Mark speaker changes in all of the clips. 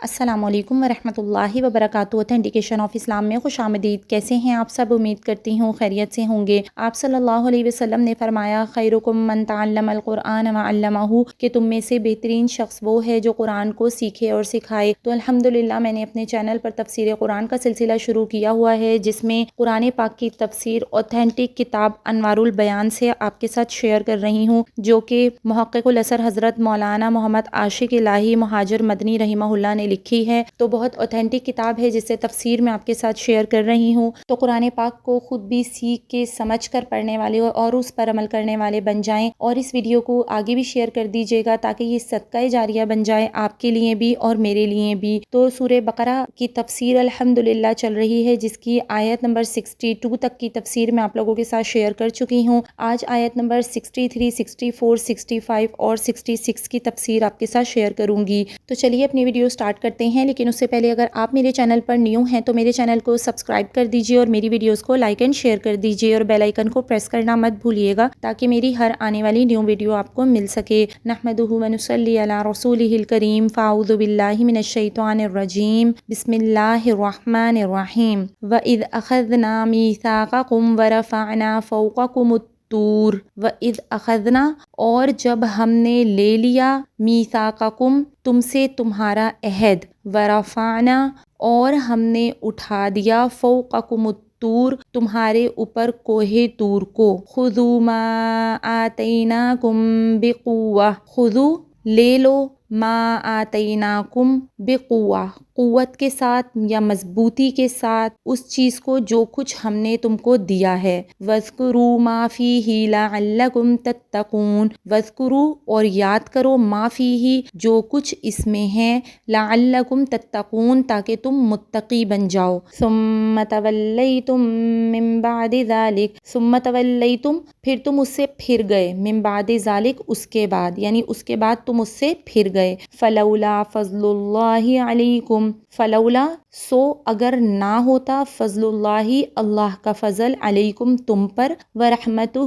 Speaker 1: السلام علیکم ورحمۃ اللہ وبرکاتہ۔ اوتھینٹیکیشن آف اسلام میں خوش آمدید۔ کیسے ہیں آپ سب؟ امید کرتی ہوں خیریت سے ہوں گے۔ آپ صلی اللہ علیہ وسلم نے فرمایا خیرکم من تعلم القرآن وعلمہ، کہ تم میں سے بہترین شخص وہ ہے جو قرآن کو سیکھے اور سکھائے۔ تو الحمدللہ میں نے اپنے چینل پر تفسیر قرآن کا سلسلہ شروع کیا ہوا ہے، جس میں قرآن پاک کی تفسیر اوتھینٹک کتاب انوار البیان سے آپ کے ساتھ شیئر کر رہی ہوں، جو کہ محقق الاثر حضرت مولانا محمد عاشق الہی مہاجر مدنی رحمہ اللہ نے لکھی ہے۔ تو بہت اوتھینٹک کتاب ہے، جسے تفسیر میں آپ کے ساتھ شیئر کر رہی ہوں۔ تو قرآن پاک کو خود بھی سیکھ کے سمجھ کر پڑھنے والے اور اس پر عمل کرنے والے بن جائیں، اور اس ویڈیو کو آگے بھی شیئر کر دیجیے گا تاکہ یہ صدقہ جاریہ بن جائے آپ کے لیے بھی اور میرے لیے بھی۔ تو سورہ بقرہ کی تفسیر الحمدللہ چل رہی ہے، جس کی آیت نمبر 62 تک کی تفسیر میں آپ لوگوں کے ساتھ شیئر کر چکی ہوں۔ آج آیت نمبر 63، 64، 65 اور 66 کی تفسیر آپ کے ساتھ شیئر کروں گی۔ تو چلیے اپنی ویڈیو سٹارٹ کرتے ہیں، لیکن اس سے پہلے اگر آپ میرے چینل پر نیو ہیں تو میرے چینل کو سبسکرائب کر دیجیے اور میری ویڈیوز کو لائک اینڈ شیئر کر دیجیے، اور بیل آئیکن کو پریس کرنا مت بھولیے گا تاکہ میری ہر آنے والی نیو ویڈیو آپ کو مل سکے۔ نحمدہ ونصلی علی رسولہ الکریم، فاعوذ باللہ من الشیطان الرجیم، بسم اللہ الرحمن الرحیم۔ وَإِذْ أَخَذْنَا مِيثَاقَكُمْ وَرَفَعْنَا فَوْقَكُمُ الطُّورَ۔ وَإِذْ أَخَذْنَا، اور جب ہم نے لے لیا، میثاقکم، تم سے تمہارا عہد، ورفعنا، اور ہم نے اٹھا دیا، فوقکم الطور، تمہارے اوپر کوہ طور کو، خذوا ما آتیناکم بقوہ، خذوا، لے لو، ما آتیناکم بقوہ، قوت کے ساتھ یا مضبوطی کے ساتھ اس چیز کو جو کچھ ہم نے تم کو دیا ہے، وَاذْكُرُوا مَا فِيهِ لَعَلَّكُمْ تَتَّقُونَ، وَاذْكُرُوا، اور یاد کرو، مَا فِيهِ، جو کچھ اس میں ہے، لَعَلَّكُمْ تَتَّقُونَ، تاکہ تم متقی بن جاؤ۔ ثُمَّ تَوَلَّيْتُم مِّن بَعْدِ ذَلِكَ، ثُمَّ تَوَلَّيْتُم، پھر تم اس سے پھر گئے، مِّن بَعْدِ ذَلِكَ، اس کے بعد، یعنی اس کے بعد تم اس سے پھر گئے۔ فَلَوْلَا فَضْلُ اللَّهِ عَلَيْكُمْ، فلولا، سو اگر نہ ہوتا، فضل اللہ، اللہ کا فضل، علیکم، تم پر، ورحمتہ،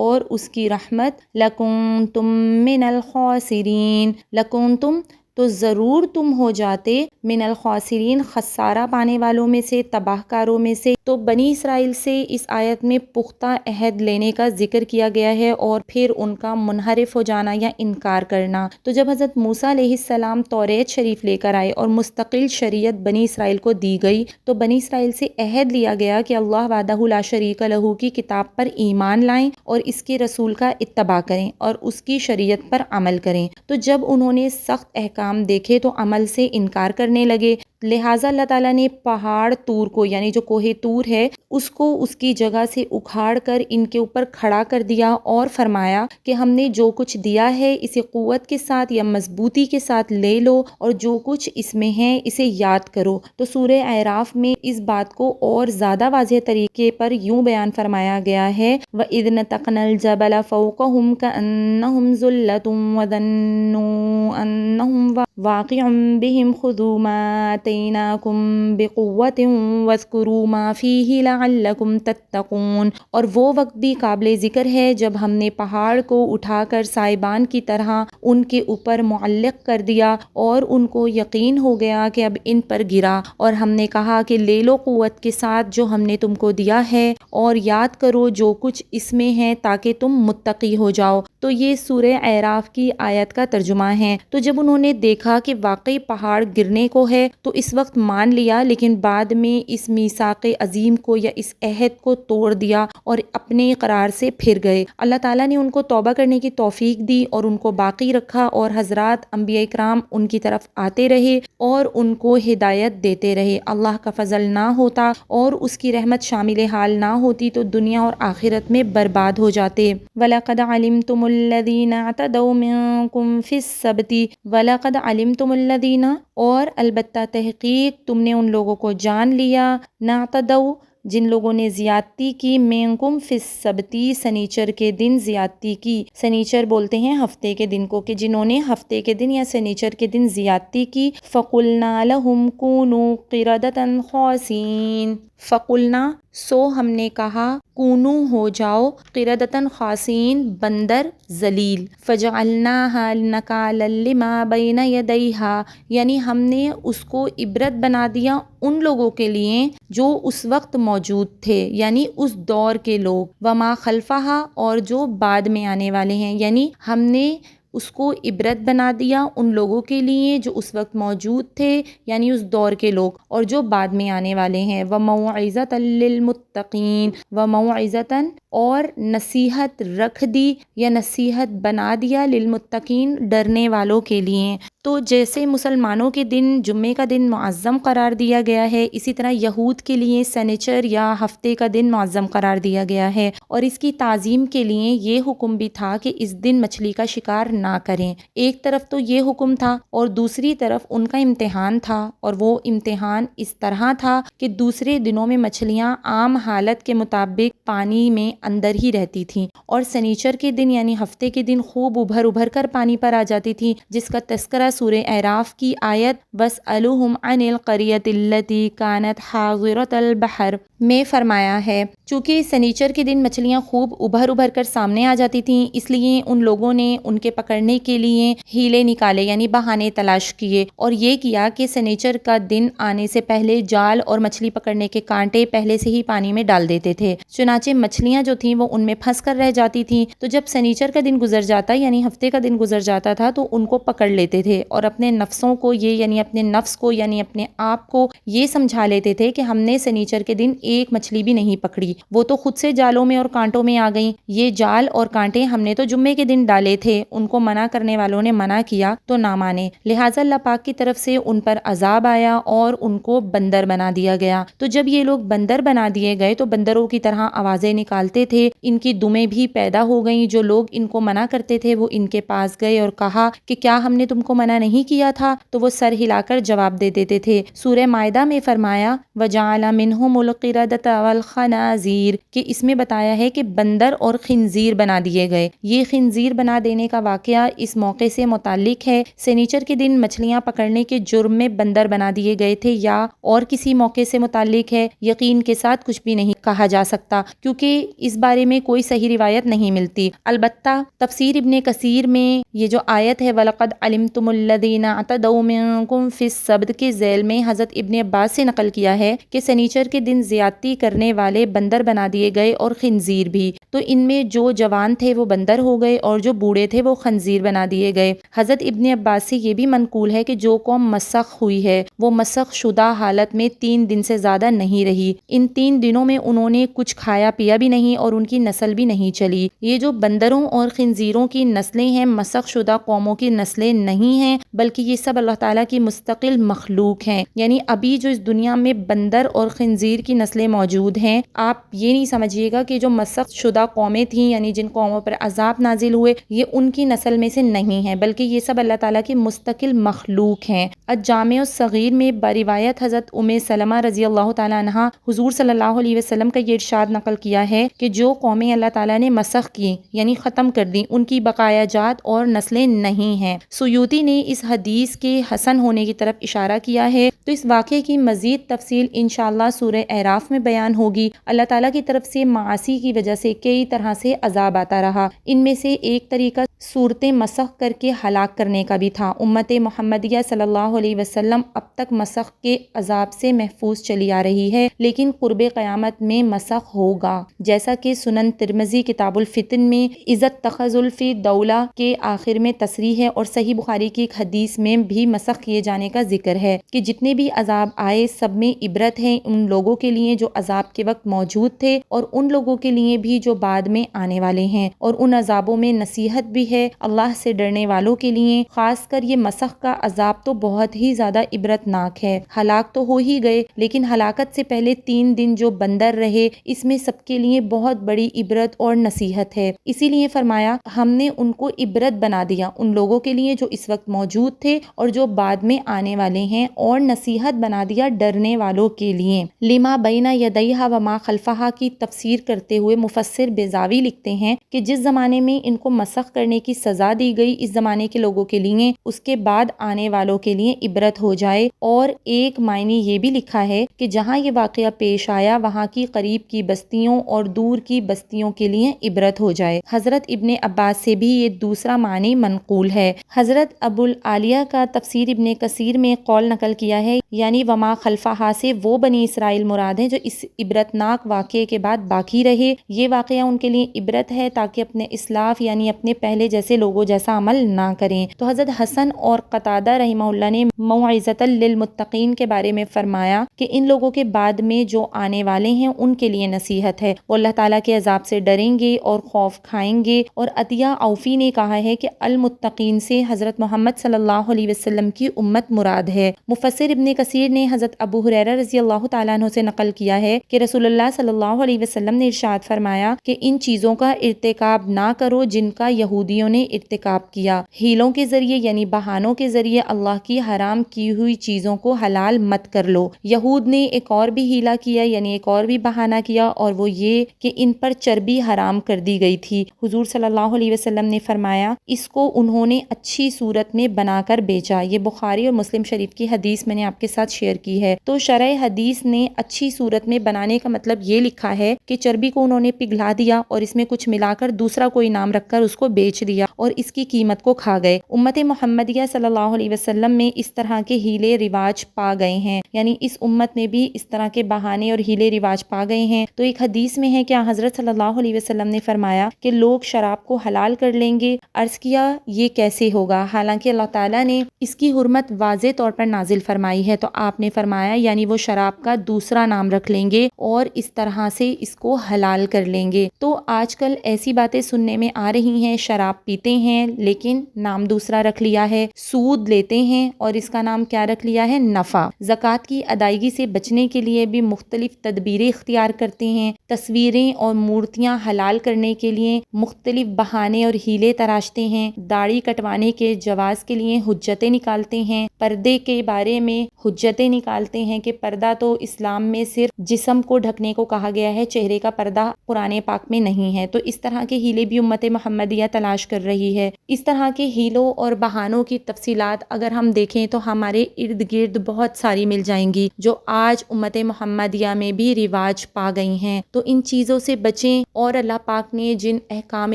Speaker 1: اور اس کی رحمت، لکنتم من الخاسرین، لکنتم، تو ضرور تم ہو جاتے، من الخاسرین، خسارہ پانے والوں میں سے، تباہ کاروں میں سے۔ تو بنی اسرائیل سے اس آیت میں پختہ عہد لینے کا ذکر کیا گیا ہے، اور پھر ان کا منحرف ہو جانا یا انکار کرنا۔ تو جب حضرت موسیٰ علیہ السلام توریت شریف لے کر آئے اور مستقل شریعت بنی اسرائیل کو دی گئی، تو بنی اسرائیل سے عہد لیا گیا کہ اللہ وحدہ لا شریک لہ کی کتاب پر ایمان لائیں اور اس کے رسول کا اتباع کریں اور اس کی شریعت پر عمل کریں۔ تو جب انہوں نے سخت احکام دیکھے تو عمل سے انکار کرنے لگے، لہٰذا اللہ تعالیٰ نے پہاڑ طور کو، یعنی جو کوہ طور ہے، اس کو اس کی جگہ سے اکھاڑ کر ان کے اوپر کھڑا کر دیا، اور فرمایا کہ ہم نے جو کچھ دیا ہے اسے قوت کے ساتھ یا مضبوطی کے ساتھ لے لو، اور جو کچھ اس میں ہے اسے یاد کرو۔ تو سورہ اعراف میں اس بات کو اور زیادہ واضح طریقے پر یوں بیان فرمایا گیا ہے، وَإِذْ نَتَقْنَا الْجَبَلَ فَوْقَهُمْ كَأَنَّهُمْ ظُلَّةٌ وَظَنُّوا أَنَّهُ واقع بهم خذوا ما آتيناكم بقوة واذكروا ما فيه لعلكم تتقون۔ اور وہ وقت بھی قابل ذکر ہے جب ہم نے پہاڑ کو اٹھا کر سائبان کی طرح ان کے اوپر معلق کر دیا، اور ان کو یقین ہو گیا کہ اب ان پر گرا، اور ہم نے کہا کہ لے لو قوت کے ساتھ جو ہم نے تم کو دیا ہے، اور یاد کرو جو کچھ اس میں ہے تاکہ تم متقی ہو جاؤ۔ تو یہ سورہ اعراف کی آیت کا ترجمہ ہے۔ تو جب انہوں نے دیکھا کہ واقعی پہاڑ گرنے کو ہے تو اس وقت مان لیا، لیکن بعد میں اس میثاق عظیم کو یا اس عہد کو توڑ دیا اور اپنے اقرار سے پھر گئے۔ اللہ تعالیٰ نے ان کو توبہ کرنے کی توفیق دی اور ان کو باقی رکھا، اور حضرات انبیاء اکرام ان کی طرف آتے رہے اور ان کو ہدایت دیتے رہے۔ اللہ کا فضل نہ ہوتا اور اس کی رحمت شامل حال نہ ہوتی تو دنیا اور آخرت میں برباد ہو جاتے۔ وَلَقَدْ عَلِمْتُمُ الَّذِينَ اعْتَدَوْا مِنْكُمْ فِي السَّبْتِ، وَلَقَدْ عَلِمْتُمُ الَّذِينَ، اور البتہ تحقیق تم نے ان لوگوں کو جان لیا، نعتدوا، جن لوگوں نے زیادتی کی، منکم فی السبت، سنیچر کے دن زیادتی کی۔ سنیچر بولتے ہیں ہفتے کے دن کو، کہ جنہوں نے ہفتے کے دن یا سنیچر کے دن زیادتی کی، فَقُلْنَا لَهُمْ كُونُوا قِرَدَةً خَاسِئِينَ، فَقُلْنَا، سو ہم نے کہا کونو ہو جاؤ قردۃ خاسین بندر ذلیل فجعلناها نکالا لما بین یدیہا، یعنی ہم نے اس کو عبرت بنا دیا ان لوگوں کے لیے جو اس وقت موجود تھے، یعنی اس دور کے لوگ، وما خلفہا، اور جو بعد میں آنے والے ہیں، یعنی ہم نے اس کو عبرت بنا دیا ان لوگوں کے لیے جو اس وقت موجود تھے، یعنی اس دور کے لوگ، اور جو بعد میں آنے والے ہیں۔ وَمَوْعِظَةً لِّلْمُتَّقِينَ، وَمَوْعِظَةً، اور نصیحت رکھ دی یا نصیحت بنا دیا، للمتقین، ڈرنے والوں کے لیے۔ تو جیسے مسلمانوں کے دن جمعے کا دن معظم قرار دیا گیا ہے، اسی طرح یہود کے لیے سنیچر یا ہفتے کا دن معظم قرار دیا گیا ہے، اور اس کی تعظیم کے لیے یہ حکم بھی تھا کہ اس دن مچھلی کا شکار نہ کریں۔ ایک طرف تو یہ حکم تھا اور دوسری طرف ان کا امتحان تھا، اور وہ امتحان اس طرح تھا کہ دوسرے دنوں میں مچھلیاں عام حالت کے مطابق پانی میں اندر ہی رہتی تھیں، اور سنیچر کے دن یعنی ہفتے کے دن خوب ابھر ابھر کر پانی پر آ جاتی تھیں، جس کا تذکرہ سورہ اعراف کی آیت وَاسْأَلُوهُمْ عَنِ الْقَرْيَةِ الَّتِي كَانَتْ حَاضِرَةَ الْبَحْرِ میں فرمایا ہے۔ چونکہ سنیچر کے دن مچھلیاں خوب ابھر ابھر کر سامنے آ جاتی تھیں، اس لیے ان لوگوں نے ان کے پکڑنے کے لیے ہیلے نکالے، یعنی بہانے تلاش کیے، اور یہ کیا کہ سنیچر کا دن آنے سے پہلے جال اور مچھلی پکڑنے کے کانٹے پہلے سے ہی پانی میں ڈال دیتے تھے، چنانچہ مچھلیاں جو تھیں وہ ان میں پھنس کر رہ جاتی تھیں۔ تو جب سنیچر کا دن گزر جاتا یعنی ہفتے کا دن گزر جاتا تھا تو ان کو پکڑ لیتے تھے، اور اپنے نفسوں کو یہ یعنی اپنے نفس کو یعنی اپنے آپ کو یہ سمجھا لیتے تھے کہ ہم نے سنیچر کے دن ایک مچھلی بھی نہیں پکڑی، وہ تو خود سے جالوں میں اور کانٹوں میں آ گئیں، یہ جال اور کانٹے ہم نے تو جمعے کے دن ڈالے تھے۔ ان کو منع کرنے والوں نے منع کیا تو نہ مانے، لہٰذا اللہ پاک کی طرف سے ان پر عذاب آیا اور ان کو بندر بنا دیا گیا۔ تو جب یہ لوگ بندر بنا دیے گئے تو بندروں کی طرح آوازیں نکالتے تھے، ان کی دمیں بھی پیدا ہو گئیں۔ جو لوگ ان کو منع کرتے تھے وہ ان کے پاس گئے اور کہا کہ کیا ہم نے تم کو منع نہیں کیا تھا؟ تو وہ سر ہلا کر جواب دے دیتے تھے۔ سورہ مائدہ میں فرمایا وَجَعَلَ مِنْهُمُ الْقِرَدَةَ وَالْخَنَازِيرَ، کہ اس میں بتایا ہے کہ بندر اور خنزیر بنا دیے گئے۔ یہ خنزیر بنا دینے کا واقعہ اس موقع سے متعلق ہے۔ سنیچر کے دن مچھلیاں پکڑنے کے جرم میں بندر بنا دیے گئے تھے، یا اور کسی موقع سے متعلق ہے، یقین کے ساتھ کچھ بھی نہیں کہا جا سکتا، کیونکہ اس بارے میں کوئی صحیح روایت نہیں ملتی۔ البتہ تفسیر ابن کثیر میں یہ جو آیت ہے وَلَقَدْ عَلِمْتُمُ الَّذِينَ اعْتَدَوْا مِنْكُمْ فِي السَّبْتِ کے ذیل میں حضرت ابن عباس سے نقل کیا ہے کہ سنیچر کے دن زیادتی کرنے والے بندر بنا دیے گئے اور خنزیر بھی، تو ان میں جو جوان تھے وہ بندر ہو گئے اور جو بوڑھے تھے وہ خنزیر بنا دیے گئے۔ حضرت ابن عباس سے یہ بھی منقول ہے کہ جو قوم مسخ ہوئی ہے وہ مسخ شدہ حالت میں 3 دن سے زیادہ نہیں رہی، ان 3 دنوں میں انہوں نے کچھ کھایا پیا بھی نہیں اور ان کی نسل بھی نہیں چلی۔ یہ جو بندروں اور خنزیروں کی نسلیں ہیں مسخ شدہ قوموں کی نسلیں نہیں ہیں، بلکہ یہ سب اللہ تعالیٰ کی مستقل مخلوق ہیں۔ یعنی ابھی جو اس دنیا میں بندر اور خنزیر کی نسلیں موجود ہیں، آپ یہ نہیں سمجھیے گا کہ جو مسخ شدہ قومیں تھیں یعنی جن قوموں پر عذاب نازل ہوئے یہ ان کی نسل میں سے نہیں ہیں، بلکہ یہ سب اللہ تعالیٰ کی مستقل مخلوق ہیں۔ الجامع الصغیر میں بروایت حضرت سلمہ رضی اللہ تعالیٰ عنہ حضور صلی اللہ علیہ وسلم کا یہ ارشاد نقل کیا ہے کہ جو قومیں اللہ تعالیٰ نے مسخ کی یعنی ختم کر دی ان کی بقایا جات اور نسلیں نہیں ہیں۔ سیوطی نے اس حدیث کے حسن ہونے کی طرف اشارہ کیا ہے، تو اس واقعے کی مزید تفصیل انشاءاللہ سورہ اعراف میں بیان ہوگی۔ اللہ تعالیٰ کی طرف سے معاصی کی وجہ سے کئی طرح سے عذاب آتا رہا، ان میں سے ایک طریقہ صورتیں مسخ کر کے ہلاک کرنے کا بھی تھا۔ امت محمدیہ صلی اللہ علیہ وسلم اب تک مسخ کے عذاب سے محفوظ چلی آ رہی ہے، لیکن قرب قیامت میں مسخ ہوگا، جیسا کہ سنن ترمذی کتاب الفتن میں عزت تخذل فی دولہ کے آخر میں تصریح ہے، اور صحیح بخاری کی ایک حدیث میں بھی مسخ کیے جانے کا ذکر ہے کہ جتنے بھی عذاب آئے سب میں عبرت ہے ان لوگوں کے لیے جو عذاب کے وقت موجود تھے اور ان لوگوں کے لیے بھی جو بعد میں آنے والے ہیں، اور ان عذابوں میں نصیحت بھی ہے اللہ سے ڈرنے والوں کے لیے۔ خاص کر یہ مسخ کا عذاب تو بہت ہی زیادہ عبرتناک ہے۔ ہلاک تو ہو ہی گئے لیکن ہلاکت سے پہلے 3 دن جو بندر رہے اس میں سب کے لیے بہت بڑی عبرت اور نصیحت ہے، اسی لیے فرمایا ہم نے ان کو عبرت بنا دیا ان لوگوں کے لیے جو اس وقت موجود تھے اور جو بعد میں آنے والے ہیں، اور نصیحت نصیحت بنا دیا ڈرنے والوں کے لیے۔ لما بین یدیہا وما خلفہا کی تفسیر کرتے ہوئے مفسر بیضاوی لکھتے ہیں کہ جس زمانے میں ان کو مسخ کرنے کی سزا دی گئی اس زمانے کے لوگوں کے لیے اس کے بعد آنے والوں کے لیے عبرت ہو جائے، اور ایک معنی یہ بھی لکھا ہے کہ جہاں یہ واقعہ پیش آیا وہاں کی قریب کی بستیوں اور دور کی بستیوں کے لیے عبرت ہو جائے۔ حضرت ابن عباس سے بھی یہ دوسرا معنی منقول ہے۔ حضرت ابو العالیہ کا تفسیر ابن کثیر میں قول نقل کیا ہے، یعنی وما خلفہا سے وہ بنی اسرائیل مراد ہیں جو اس عبرتناک واقعے کے بعد باقی رہے۔ یہ واقعہ ان کے لیے عبرت ہے تاکہ اپنے اسلاف یعنی اپنے پہلے جیسے لوگوں جیسا عمل نہ کریں۔ تو حضرت حسن اور قتادہ رحمہ اللہ نے موعظۃ للمتقین کے بارے میں فرمایا کہ ان لوگوں کے بعد میں جو آنے والے ہیں ان کے لیے نصیحت ہے، وہ اللہ تعالیٰ کے عذاب سے ڈریں گے اور خوف کھائیں گے۔ اور عطیہ اوفی نے کہا ہے کہ المتقین سے حضرت محمد صلی اللہ علیہ وسلم کی امت مراد ہے۔ مفسر ابن کثیر نے حضرت ابو ہریرہ رضی اللہ تعالیٰ عنہ سے نقل کیا ہے کہ رسول اللہ صلی اللہ علیہ وسلم نے ارشاد فرمایا کہ ان چیزوں کا ارتکاب نہ کرو جن کا یہودیوں نے ارتکاب کیا۔ ہیلوں کے ذریعے یعنی بہانوں کے ذریعے اللہ کی حرام کی ہوئی چیزوں کو حلال مت کر لو۔ یہود نے ایک اور بھی ہیلا کیا یعنی ایک اور بھی بہانہ کیا، اور وہ یہ کہ ان پر چربی حرام کر دی گئی تھی۔ حضور صلی اللہ علیہ وسلم نے فرمایا اس کو انہوں نے اچھی صورت میں بنا کر بیچا۔ یہ بخاری اور مسلم شریف کی حدیث میں نے آپ کے ساتھ شیئر کی ہے۔ تو شرح حدیث نے اچھی صورت میں بنانے کا مطلب یہ لکھا ہے کہ چربی کو انہوں نے پگھلا دیا اور اس میں کچھ ملا کر دوسرا کوئی نام رکھ کر اس کو بیچ دیا اور اس کی قیمت کو کھا گئے۔ امت محمدیہ صلی اللہ علیہ وسلم میں اس طرح کے ہیلے رواج پا گئے ہیں، یعنی اس امت میں بھی اس طرح کے بہانے اور ہیلے رواج پا گئے ہیں۔ تو ایک حدیث میں ہے کہ حضرت صلی اللہ علیہ وسلم نے فرمایا کہ لوگ شراب کو حلال کر لیں گے۔ عرض کیا یہ کیسے ہوگا، حالانکہ اللہ تعالیٰ نے اس کی حرمت واضح طور پر نازل فرمائی ہے۔ تو آپ نے فرمایا یعنی وہ شراب کا دوسرا نام رکھ لیں گے اور اس طرح سے اس کو حلال کر لیں گے۔ تو آج کل ایسی باتیں سننے میں آ رہی ہیں، شراب پیتے ہیں لیکن نام دوسرا رکھ لیا ہے، سود لیتے ہیں اور اس کا نام کیا رکھ لیا ہے، نفع۔ زکوٰۃ کی ادائیگی سے بچنے کے لیے بھی مختلف تدبیریں اختیار کرتے ہیں، تصویریں اور مورتیاں حلال کرنے کے لیے مختلف بہانے اور ہیلے تراشتے ہیں، داڑھی کٹوانے کے جواز کے لیے حجتیں نکالتے ہیں، پردے کے بارے میں حجتیں نکالتے ہیں کہ پردہ تو اسلام میں صرف جسم کو ڈھکنے کو کہا گیا ہے، چہرے کا پردہ قرآن پاک میں نہیں ہے۔ تو اس طرح کے ہیلے بھی امت محمدیہ تلاش کر رہی ہے۔ اس طرح کے ہیلوں اور بہانوں کی تفصیلات اگر ہم دیکھیں تو ہمارے ارد گرد بہت ساری مل جائیں گی جو آج امت محمدیہ میں بھی رواج پا گئی ہیں۔ تو ان چیزوں سے بچیں اور اللہ پاک نے جن احکام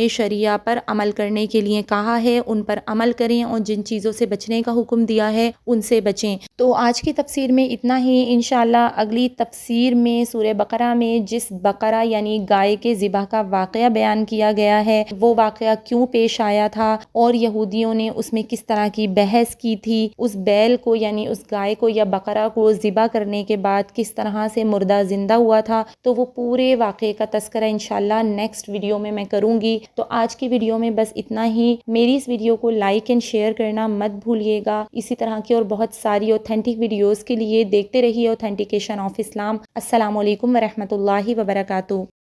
Speaker 1: شریعہ پر عمل کرنے کے لیے کہا ہے ان پر عمل کریں، اور جن چیزوں سے بچنے کا حکم دیا ہے ان سے بچیں۔ تو آج کی تفسیر میں اتنا ہی، انشاءاللہ اگلی تفسیر میں سورہ بقرہ میں جس بقرہ یعنی گائے کے ذبح کا واقعہ بیان کیا گیا ہے، وہ واقعہ کیوں پیش آیا تھا اور یہودیوں نے اس میں کس طرح کی بحث کی تھی، اس بیل کو یعنی اس گائے کو یا بقرہ کو ذبح کرنے کے بعد کس طرح سے مردہ زندہ ہوا تھا، تو وہ پورے واقعے کا تذکرہ انشاءاللہ نیکسٹ ویڈیو میں کروں گی۔ تو آج کی ویڈیو میں بس اتنا ہی۔ میری اس ویڈیو کو لائک اینڈ شیئر کرنا مت بھولیے گا۔ اسی طرح کی اور بہت ساری اوتھینٹک ویڈیوز کے لیے دیکھتے رہیے اوتھینٹیکیشن آف اسلام۔ السلام علیکم ورحمۃ اللہ وبرکاتہ۔